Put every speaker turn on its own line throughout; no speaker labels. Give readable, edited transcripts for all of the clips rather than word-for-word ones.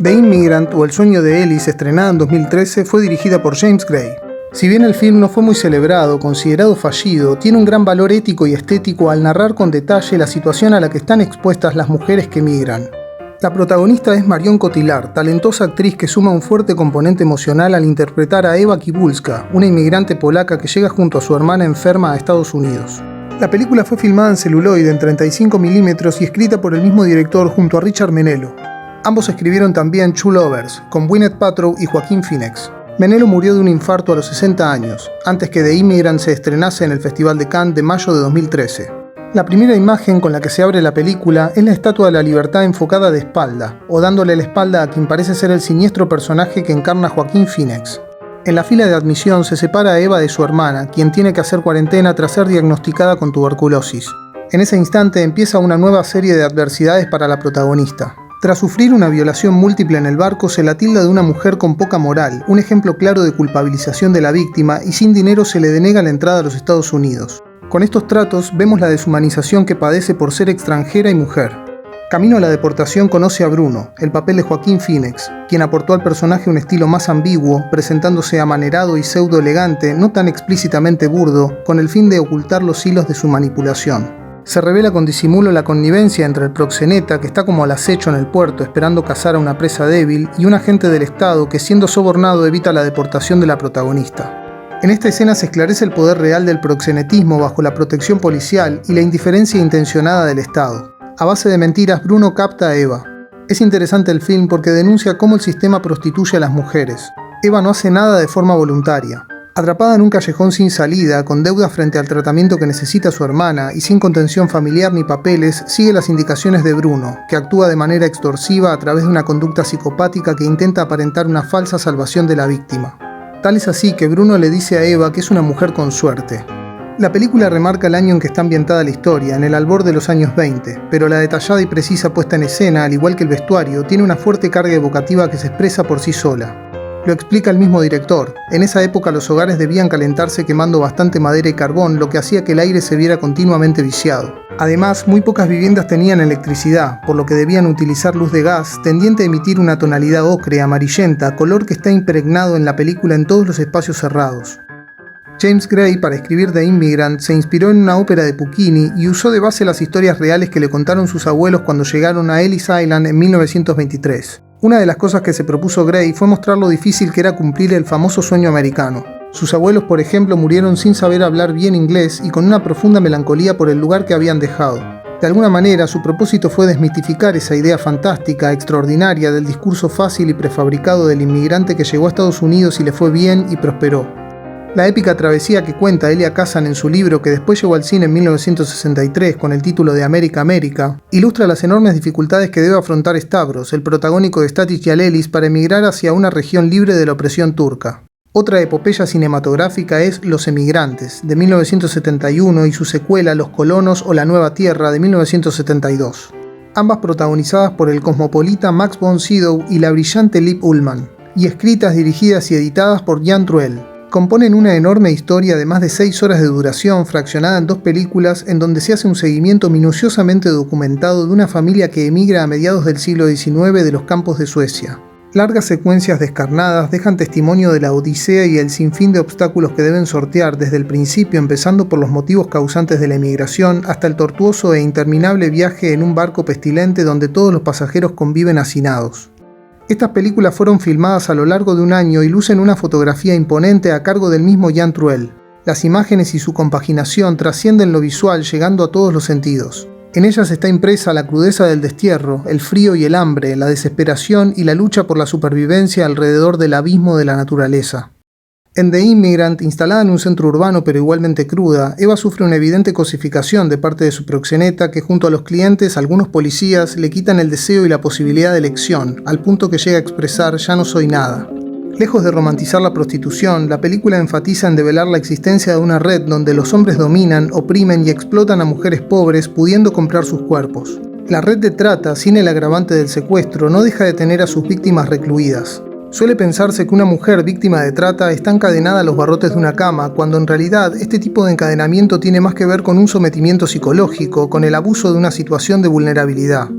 The Immigrant o El sueño de Ellis, estrenada en 2013, fue dirigida por James Gray. Si bien el film no fue muy celebrado, considerado fallido, tiene un gran valor ético y estético al narrar con detalle la situación a la que están expuestas las mujeres que migran. La protagonista es Marion Cotillard, talentosa actriz que suma un fuerte componente emocional al interpretar a Ewa Kibułska, una inmigrante polaca que llega junto a su hermana enferma a Estados Unidos. La película fue filmada en celuloide en 35 mm y escrita por el mismo director junto a Richard Menelo. Ambos escribieron también Two Lovers, con Gwyneth Paltrow y Joaquin Phoenix. Menelo murió de un infarto a los 60 años, antes que The Immigrant se estrenase en el Festival de Cannes de mayo de 2013. La primera imagen con la que se abre la película es la Estatua de la Libertad enfocada de espalda, o dándole la espalda a quien parece ser el siniestro personaje que encarna Joaquin Phoenix. En la fila de admisión se separa a Eva de su hermana, quien tiene que hacer cuarentena tras ser diagnosticada con tuberculosis. En ese instante empieza una nueva serie de adversidades para la protagonista. Tras sufrir una violación múltiple en el barco, se la tilda de una mujer con poca moral, un ejemplo claro de culpabilización de la víctima, y sin dinero se le denega la entrada a los Estados Unidos. Con estos tratos vemos la deshumanización que padece por ser extranjera y mujer. Camino a la deportación conoce a Bruno, el papel de Joaquin Phoenix, quien aportó al personaje un estilo más ambiguo, presentándose amanerado y pseudo elegante, no tan explícitamente burdo, con el fin de ocultar los hilos de su manipulación. Se revela con disimulo la connivencia entre el proxeneta, que está como al acecho en el puerto esperando cazar a una presa débil, y un agente del Estado que, siendo sobornado, evita la deportación de la protagonista. En esta escena se esclarece el poder real del proxenetismo bajo la protección policial y la indiferencia intencionada del Estado. A base de mentiras, Bruno capta a Eva. Es interesante el film porque denuncia cómo el sistema prostituye a las mujeres. Eva no hace nada de forma voluntaria. Atrapada en un callejón sin salida, con deudas frente al tratamiento que necesita su hermana y sin contención familiar ni papeles, sigue las indicaciones de Bruno, que actúa de manera extorsiva a través de una conducta psicopática que intenta aparentar una falsa salvación de la víctima. Tal es así que Bruno le dice a Eva que es una mujer con suerte. La película remarca el año en que está ambientada la historia, en el albor de los años 20, pero la detallada y precisa puesta en escena, al igual que el vestuario, tiene una fuerte carga evocativa que se expresa por sí sola. Lo explica el mismo director. En esa época los hogares debían calentarse quemando bastante madera y carbón, lo que hacía que el aire se viera continuamente viciado. Además, muy pocas viviendas tenían electricidad, por lo que debían utilizar luz de gas, tendiente a emitir una tonalidad ocre, amarillenta, color que está impregnado en la película en todos los espacios cerrados. James Gray, para escribir The Immigrant, se inspiró en una ópera de Puccini y usó de base las historias reales que le contaron sus abuelos cuando llegaron a Ellis Island en 1923. Una de las cosas que se propuso Gray fue mostrar lo difícil que era cumplir el famoso sueño americano. Sus abuelos, por ejemplo, murieron sin saber hablar bien inglés y con una profunda melancolía por el lugar que habían dejado. De alguna manera, su propósito fue desmitificar esa idea fantástica, extraordinaria, del discurso fácil y prefabricado del inmigrante que llegó a Estados Unidos y le fue bien y prosperó. La épica travesía que cuenta Elia Kazan en su libro, que después llegó al cine en 1963 con el título de América, América, ilustra las enormes dificultades que debe afrontar Stavros, el protagónico de Stathis Gialelis, para emigrar hacia una región libre de la opresión turca. Otra epopeya cinematográfica es Los Emigrantes, de 1971, y su secuela Los Colonos o La Nueva Tierra, de 1972. Ambas protagonizadas por el cosmopolita Max von Sydow y la brillante Liv Ullmann, y escritas, dirigidas y editadas por Jan Troell. Componen una enorme historia de más de 6 horas de duración, fraccionada en 2 películas, en donde se hace un seguimiento minuciosamente documentado de una familia que emigra a mediados del siglo XIX de los campos de Suecia. Largas secuencias descarnadas dejan testimonio de la odisea y el sinfín de obstáculos que deben sortear desde el principio, empezando por los motivos causantes de la emigración, hasta el tortuoso e interminable viaje en un barco pestilente donde todos los pasajeros conviven hacinados. Estas películas fueron filmadas a lo largo de un año y lucen una fotografía imponente a cargo del mismo Jan Troell. Las imágenes y su compaginación trascienden lo visual, llegando a todos los sentidos. En ellas está impresa la crudeza del destierro, el frío y el hambre, la desesperación y la lucha por la supervivencia alrededor del abismo de la naturaleza. En The Immigrant, instalada en un centro urbano pero igualmente cruda, Eva sufre una evidente cosificación de parte de su proxeneta que, junto a los clientes, algunos policías, le quitan el deseo y la posibilidad de elección, al punto que llega a expresar «ya no soy nada». Lejos de romantizar la prostitución, la película enfatiza en develar la existencia de una red donde los hombres dominan, oprimen y explotan a mujeres pobres pudiendo comprar sus cuerpos. La red de trata, sin el agravante del secuestro, no deja de tener a sus víctimas recluidas. Suele pensarse que una mujer víctima de trata está encadenada a los barrotes de una cama, cuando en realidad este tipo de encadenamiento tiene más que ver con un sometimiento psicológico, con el abuso de una situación de vulnerabilidad.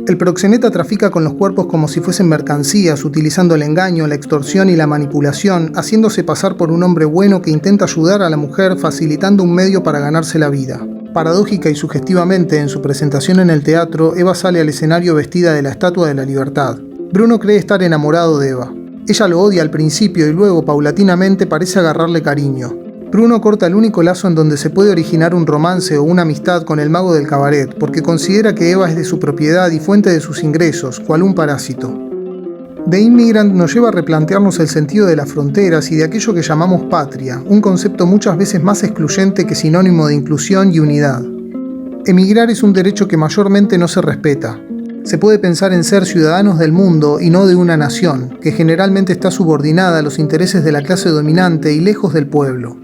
El proxeneta trafica con los cuerpos como si fuesen mercancías, utilizando el engaño, la extorsión y la manipulación, haciéndose pasar por un hombre bueno que intenta ayudar a la mujer, facilitando un medio para ganarse la vida. Paradójica y sugestivamente, en su presentación en el teatro, Eva sale al escenario vestida de la Estatua de la Libertad. Bruno cree estar enamorado de Eva. Ella lo odia al principio y luego, paulatinamente, parece agarrarle cariño. Bruno corta el único lazo en donde se puede originar un romance o una amistad con el mago del cabaret, porque considera que Eva es de su propiedad y fuente de sus ingresos, cual un parásito. The Immigrant nos lleva a replantearnos el sentido de las fronteras y de aquello que llamamos patria, un concepto muchas veces más excluyente que sinónimo de inclusión y unidad. Emigrar es un derecho que mayormente no se respeta. Se puede pensar en ser ciudadanos del mundo y no de una nación, que generalmente está subordinada a los intereses de la clase dominante y lejos del pueblo.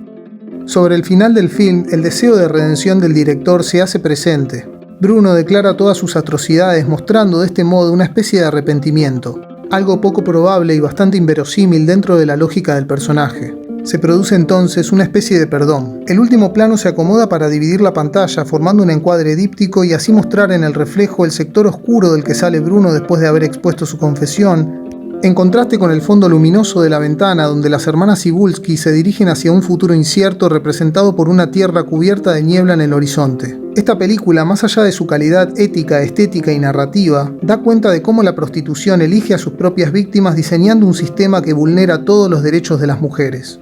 Sobre el final del film, el deseo de redención del director se hace presente. Bruno declara todas sus atrocidades, mostrando de este modo una especie de arrepentimiento, algo poco probable y bastante inverosímil dentro de la lógica del personaje. Se produce entonces una especie de perdón. El último plano se acomoda para dividir la pantalla, formando un encuadre díptico y así mostrar en el reflejo el sector oscuro del que sale Bruno después de haber expuesto su confesión, en contraste con el fondo luminoso de la ventana donde las hermanas Cybulski se dirigen hacia un futuro incierto representado por una tierra cubierta de niebla en el horizonte. Esta película, más allá de su calidad ética, estética y narrativa, da cuenta de cómo la prostitución elige a sus propias víctimas diseñando un sistema que vulnera todos los derechos de las mujeres.